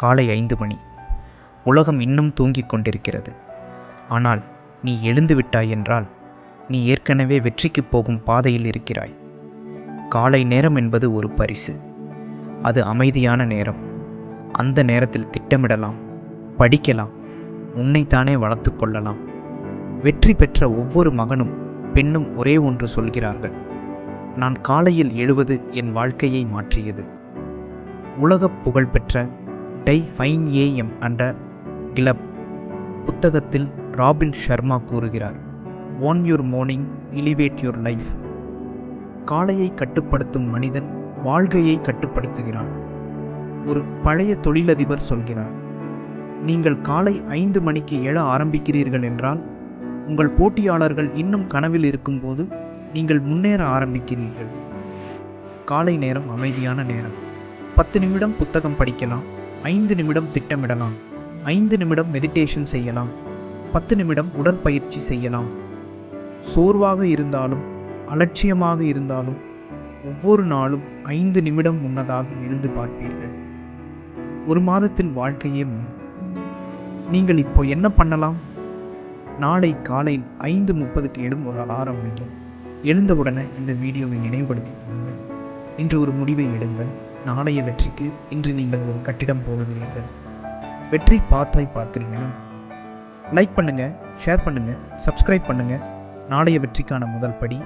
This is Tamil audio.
காலை 5 மணி. உலகம் இன்னும் தூங்கிக் கொண்டிருக்கிறது. ஆனால் நீ எழுந்து விட்டாய் என்றால் நீ ஏற்கனவே வெற்றிக்குப் போகும் பாதையில் இருக்கிறாய். காலை நேரம் என்பது ஒரு பரிசு. அது அமைதியான நேரம். அந்த நேரத்தில் திட்டமிடலாம், படிக்கலாம், உன்னைத்தானே வளர்த்து கொள்ளலாம். வெற்றி பெற்ற ஒவ்வொரு மகனும் பெண்ணும் ஒரே ஒன்று சொல்கிறார்கள்: நான் காலையில் எழுவது என் வாழ்க்கையை மாற்றியது. உலகப் புகழ்பெற்ற டை 5 AM என்ற கிளப் புத்தகத்தில் ராபின் ஷர்மா கூறுகிறார், "Own your morning, elevate your life." காலையை கட்டுப்படுத்தும் மனிதன் வாழ்க்கையை கட்டுப்படுத்துகிறான். ஒரு பழைய தொழிலதிபர் சொல்கிறார், நீங்கள் காலை 5 மணிக்கு எழ ஆரம்பிக்கிறீர்கள் என்றால் உங்கள் போட்டியாளர்கள் இன்னும் கனவில் இருக்கும்போது நீங்கள் முன்னேற ஆரம்பிக்கிறீர்கள். காலை நேரம் அமைதியான நேரம். 10 நிமிடம் புத்தகம் படிக்கலாம், 5 நிமிடம் திட்டமிடலாம், 5 நிமிடம் மெடிடேஷன் செய்யலாம், 10 நிமிடம் உடற்பயிற்சி செய்யலாம். சோர்வாக இருந்தாலும் அலட்சியமாக இருந்தாலும் ஒவ்வொரு நாளும் 5 நிமிடம் முன்னதாக எழுந்து பார்ப்பீர்கள். ஒரு மாதத்தில் வாழ்க்கையே மாறும். நீங்கள் இப்போ என்ன பண்ணலாம்? நாளை காலையில் 5:30க்கு எழும் ஒரு அலாரம் வைக்கும். எழுந்தவுடனே இந்த வீடியோவை நினைவுபடுத்திக் கொள்ளுங்கள். இன்று ஒரு முடிவை எடுங்கள். நாளைய வெற்றிக்கு இன்று நீங்கள் ஒரு கட்டிடம் போடுகிறீர்கள். வெற்றி பாத்தாய் பார்க்கிறீங்களா? லைக் பண்ணுங்க, ஷேர் பண்ணுங்க, சப்ஸ்கிரைப் பண்ணுங்க. நாளைய வெற்றிக்கான முதல் படி